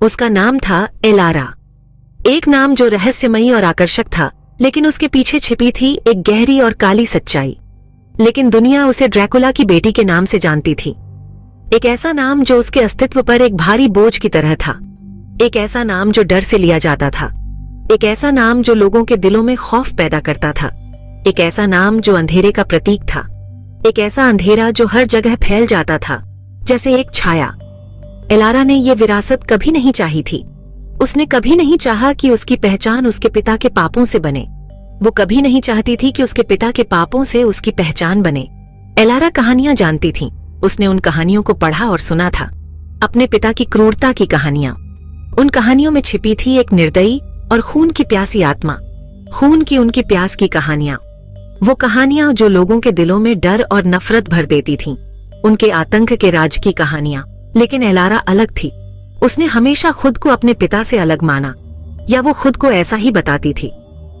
उसका नाम था एलारा। एक नाम जो रहस्यमयी और आकर्षक था, लेकिन उसके पीछे छिपी थी एक गहरी और काली सच्चाई। लेकिन दुनिया उसे ड्रैकुला की बेटी के नाम से जानती थी। एक ऐसा नाम जो उसके अस्तित्व पर एक भारी बोझ की तरह था। एक ऐसा नाम जो डर से लिया जाता था। एक ऐसा नाम जो लोगों के दिलों में खौफ पैदा करता था। एक ऐसा नाम जो अंधेरे का प्रतीक था। एक ऐसा अंधेरा जो हर जगह फैल जाता था, जैसे एक छाया। एलारा ने यह विरासत कभी नहीं चाही थी। उसने कभी नहीं चाहा कि उसकी पहचान उसके पिता के पापों से बने। वो कभी नहीं चाहती थी कि उसके पिता के पापों से उसकी पहचान बने। एलारा कहानियां जानती थी। उसने उन कहानियों को पढ़ा और सुना था। अपने पिता की क्रूरता की कहानियां। उन कहानियों में छिपी थी एक निर्दयी और खून की प्यासी आत्मा। खून की उनकी प्यास की कहानियां। वो कहानियां जो लोगों के दिलों में डर और नफरत भर देती थीं। उनके आतंक के राज की कहानियां। लेकिन एलारा अलग थी। उसने हमेशा खुद को अपने पिता से अलग माना, या वो खुद को ऐसा ही बताती थी।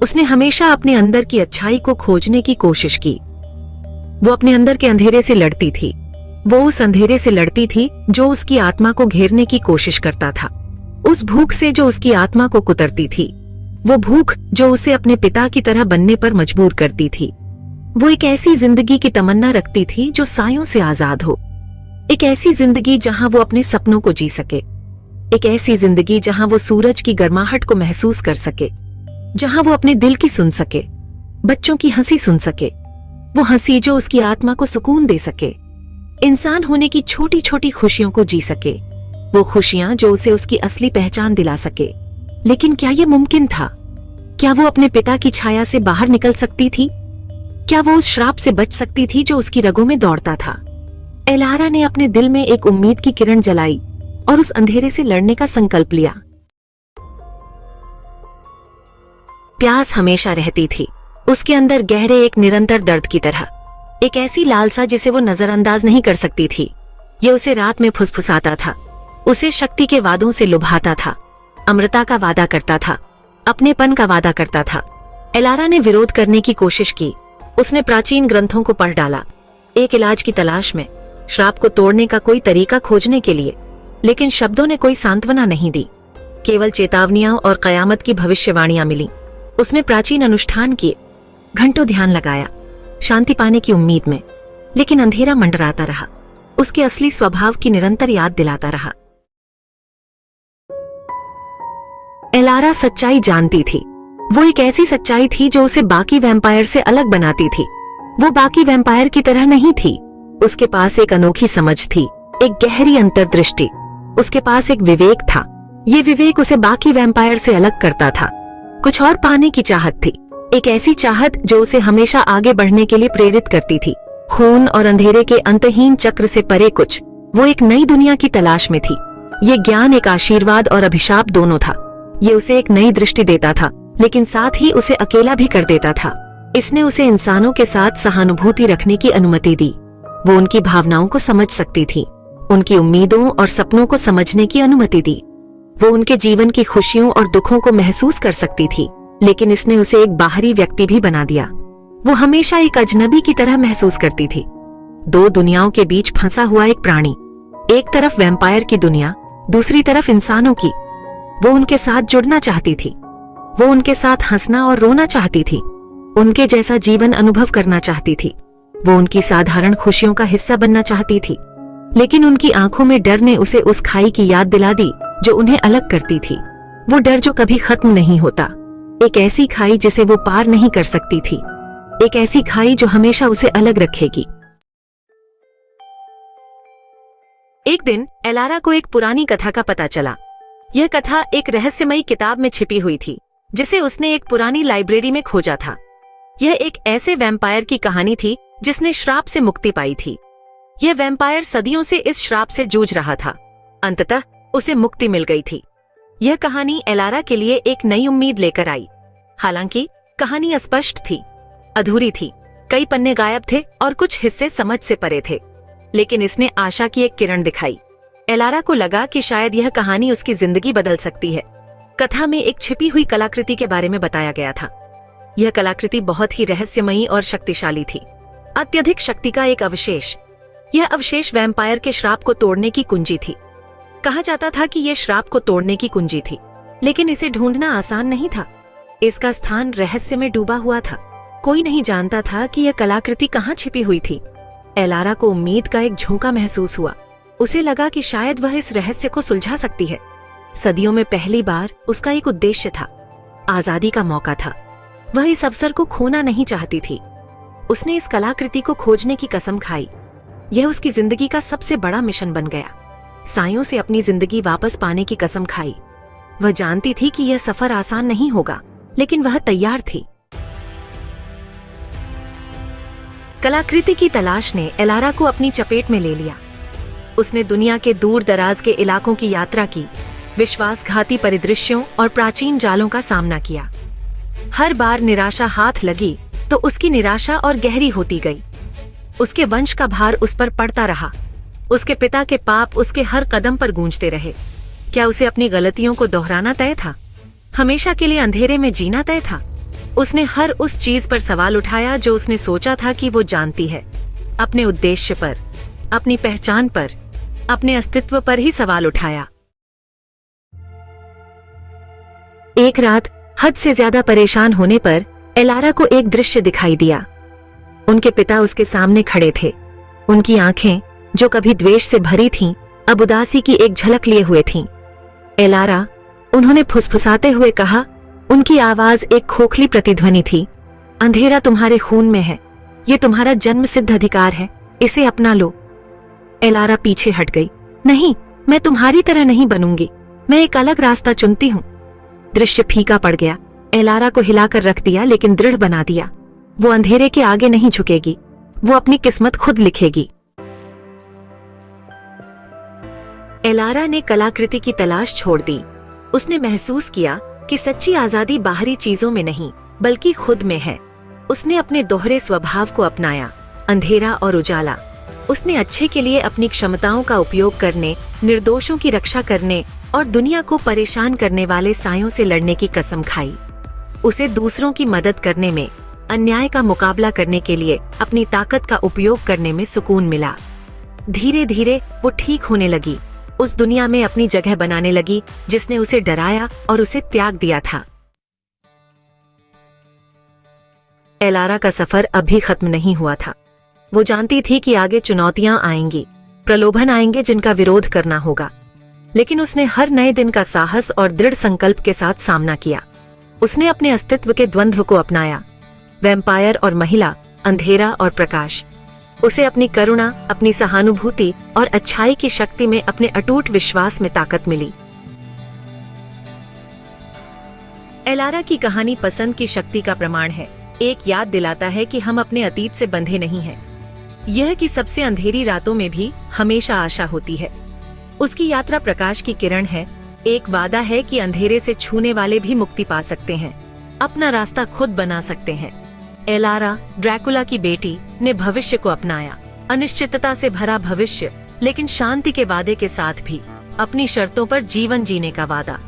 उसने हमेशा अपने अंदर की अच्छाई को खोजने की कोशिश की। वो अपने अंदर के अंधेरे से लड़ती थी। वो उस अंधेरे से लड़ती थी जो उसकी आत्मा को घेरने की कोशिश करता था। उस भूख से जो उसकी आत्मा को कुतरती थी। वो भूख जो उसे अपने पिता की तरह बनने पर मजबूर करती थी। वो एक ऐसी जिंदगी की तमन्ना रखती थी जो सायों से आजाद हो। एक ऐसी जिंदगी जहां वो अपने सपनों को जी सके। एक ऐसी जिंदगी जहां वो सूरज की गर्माहट को महसूस कर सके। जहां वो अपने दिल की सुन सके। बच्चों की हंसी सुन सके। वो हंसी जो उसकी आत्मा को सुकून दे सके। इंसान होने की छोटी छोटी खुशियों को जी सके। वो खुशियां जो उसे उसकी असली पहचान दिला सके। लेकिन क्या ये मुमकिन था? क्या वो अपने पिता की छाया से बाहर निकल सकती थी? क्या वो उस श्राप से बच सकती थी जो उसकी रगों में दौड़ता था? एलारा ने अपने दिल में एक उम्मीद की किरण जलाई और उस अंधेरे से लड़ने का संकल्प लिया। प्यास हमेशा रहती थी उसके अंदर, गहरे एक निरंतर दर्द की तरह। एक ऐसी लालसा जिसे वो नजरअंदाज नहीं कर सकती थी। ये उसे रात में फुसफुसाता था। उसे शक्ति के वादों से लुभाता था। अमृता का वादा करता था। अपनेपन का वादा करता था। एलारा ने विरोध करने की कोशिश की। उसने प्राचीन ग्रंथों को पढ़ डाला, एक इलाज की तलाश में, श्राप को तोड़ने का कोई तरीका खोजने के लिए। लेकिन शब्दों ने कोई सांत्वना नहीं दी। केवल चेतावनियां और कयामत की भविष्यवाणियां मिली। उसने प्राचीन अनुष्ठान किए, घंटों ध्यान लगाया, शांति पाने की उम्मीद में। लेकिन अंधेरा मंडराता रहा, उसके असली स्वभाव की निरंतर याद दिलाता रहा। एलारा सच्चाई जानती थी। वो एक ऐसी सच्चाई थी जो उसे बाकी वैम्पायर से अलग बनाती थी। वो बाकी वैम्पायर की तरह नहीं थी। उसके पास एक अनोखी समझ थी, एक गहरी अंतर्दृष्टि। उसके पास एक विवेक था। ये विवेक उसे बाकी वैम्पायर से अलग करता था। कुछ और पाने की चाहत थी, एक ऐसी चाहत जो उसे हमेशा आगे बढ़ने के लिए प्रेरित करती थी। खून और अंधेरे के अंतहीन चक्र से परे कुछ। वो एक नई दुनिया की तलाश में थी। ये ज्ञान एक आशीर्वाद और अभिशाप दोनों था। ये उसे एक नई दृष्टि देता था, लेकिन साथ ही उसे अकेला भी कर देता था। इसने उसे इंसानों के साथ सहानुभूति रखने की अनुमति दी। वो उनकी भावनाओं को समझ सकती थी, उनकी उम्मीदों और सपनों को समझने की अनुमति दी। वो उनके जीवन की खुशियों और दुखों को महसूस कर सकती थी। लेकिन इसने उसे एक बाहरी व्यक्ति भी बना दिया। वो हमेशा एक अजनबी की तरह महसूस करती थी, दो दुनियाओं के बीच फंसा हुआ एक प्राणी। एक तरफ वैम्पायर की दुनिया, दूसरी तरफ इंसानों की। वो उनके साथ जुड़ना चाहती थी। वो उनके साथ हंसना और रोना चाहती थी। उनके जैसा जीवन अनुभव करना चाहती थी। वो उनकी साधारण खुशियों का हिस्सा बनना चाहती थी। लेकिन उनकी आंखों में डर ने उसे उस खाई की याद दिला दी जो उन्हें अलग करती थी। वो डर जो कभी खत्म नहीं होता। एक ऐसी खाई जिसे वो पार नहीं कर सकती थी। एक ऐसी खाई जो हमेशा उसे अलग रखेगी। एक दिन एलारा को एक पुरानी कथा का पता चला। यह कथा एक रहस्यमयी किताब में छिपी हुई थी, जिसे उसने एक पुरानी लाइब्रेरी में खोजा था। यह एक ऐसे वैम्पायर की कहानी थी जिसने श्राप से मुक्ति पाई थी। यह वैम्पायर सदियों से इस श्राप से जूझ रहा था। अंततः उसे मुक्ति मिल गई थी। यह कहानी एलारा के लिए एक नई उम्मीद लेकर आई। हालांकि कहानी अस्पष्ट थी, अधूरी थी। कई पन्ने गायब थे और कुछ हिस्से समझ से परे थे। लेकिन इसने आशा की एक किरण दिखाई। एलारा को लगा कि शायद यह कहानी उसकी जिंदगी बदल सकती है। कथा में एक छिपी हुई कलाकृति के बारे में बताया गया था। यह कलाकृति बहुत ही रहस्यमयी और शक्तिशाली थी, अत्यधिक शक्ति का एक अवशेष। यह अवशेष वैम्पायर के श्राप को तोड़ने की कुंजी थी। कहा जाता था कि यह श्राप को तोड़ने की कुंजी थी, लेकिन इसे ढूंढना आसान नहीं था। इसका स्थान रहस्य में डूबा हुआ था। कोई नहीं जानता था कि यह कलाकृति कहाँ छिपी हुई थी। एलारा को उम्मीद का एक झोंका महसूस हुआ। उसे लगा कि शायद वह इस रहस्य को सुलझा सकती है। सदियों में पहली बार उसका एक उद्देश्य था, आजादी का मौका था। वह इस अवसर को खोना नहीं चाहती थी। उसने इस कलाकृति को खोजने की कसम खाई। यह उसकी जिंदगी का सबसे बड़ा मिशन बन गया। सायों से अपनी जिंदगी वापस पाने की कसम खाई। वह जानती थी कि यह सफर आसान नहीं होगा, लेकिन वह तैयार थी। कलाकृति की तलाश ने एलारा को अपनी चपेट में ले लिया। उसने दुनिया के दूर दराज के इलाकों की यात्रा की, विश्वासघाती परिदृश्यों और प्राचीन जालों का सामना किया। हर बार निराशा हाथ लगी तो उसकी निराशा और गहरी होती गई। उसके वंश का भार उस पर पड़ता रहा। उसके पिता के पाप उसके हर कदम पर गूंजते रहे। क्या उसे अपनी गलतियों को दोहराना तय था? हमेशा के लिए अंधेरे में जीना तय था? उसने हर उस चीज पर सवाल उठाया जो उसने सोचा था कि वो जानती है। अपने उद्देश्य पर, अपनी पहचान पर, अपने अस्तित्व पर ही सवाल उठाया। एक रात हद से ज्यादा परेशान होने पर एलारा को एक दृश्य दिखाई दिया। उनके पिता उसके सामने खड़े थे। उनकी आंखें, जो कभी द्वेष से भरी थीं, अब उदासी की एक झलक लिए हुए थीं। एलारा, उन्होंने फुसफुसाते हुए कहा। उनकी आवाज एक खोखली प्रतिध्वनि थी। अंधेरा तुम्हारे खून में है। ये तुम्हारा जन्मसिद्ध अधिकार है। इसे अपना लो। एलारा पीछे हट गई। नहीं, मैं तुम्हारी तरह नहीं बनूंगी। मैं एक अलग रास्ता चुनती हूँ। दृश्य फीका पड़ गया। एलारा को हिलाकर रख दिया, लेकिन दृढ़ बना दिया। वो अंधेरे के आगे नहीं झुकेगी। वो अपनी किस्मत खुद लिखेगी। एलारा ने कलाकृति की तलाश छोड़ दी। उसने महसूस किया कि सच्ची आजादी बाहरी चीजों में नहीं, बल्कि खुद में है। उसने अपने दोहरे स्वभाव को अपनाया, अंधेरा और उजाला। उसने अच्छे के लिए अपनी क्षमताओं का उपयोग करने, निर्दोषों की रक्षा करने और दुनिया को परेशान करने वाले सायों से लड़ने की कसम खाई। उसे दूसरों की मदद करने में, अन्याय का मुकाबला करने के लिए अपनी ताकत का उपयोग करने में सुकून मिला। धीरे धीरे वो ठीक होने लगी। उस दुनिया में अपनी जगह बनाने लगी जिसने उसे डराया और उसे त्याग दिया था। एलारा का सफर अभी खत्म नहीं हुआ था। वो जानती थी कि आगे चुनौतियां आएंगी, प्रलोभन आएंगे जिनका विरोध करना होगा। लेकिन उसने हर नए दिन का साहस और दृढ़ संकल्प के साथ सामना किया। उसने अपने अस्तित्व के द्वंद्व को अपनाया, वैम्पायर और महिला, अंधेरा और प्रकाश। उसे अपनी करुणा, अपनी सहानुभूति और अच्छाई की शक्ति में अपने अटूट विश्वास में ताकत मिली। एलारा की कहानी पसंद की शक्ति का प्रमाण है। एक याद दिलाता है कि हम अपने अतीत से बंधे नहीं हैं। यह कि सबसे अंधेरी रातों में भी हमेशा आशा होती है। उसकी यात्रा प्रकाश की किरण है। एक वादा है कि अंधेरे से छूने वाले भी मुक्ति पा सकते हैं, अपना रास्ता खुद बना सकते हैं। एलारा, ड्रैकुला की बेटी, ने भविष्य को अपनाया। अनिश्चितता से भरा भविष्य, लेकिन शांति के वादे के साथ भी अपनी शर्तों पर जीवन जीने का वादा।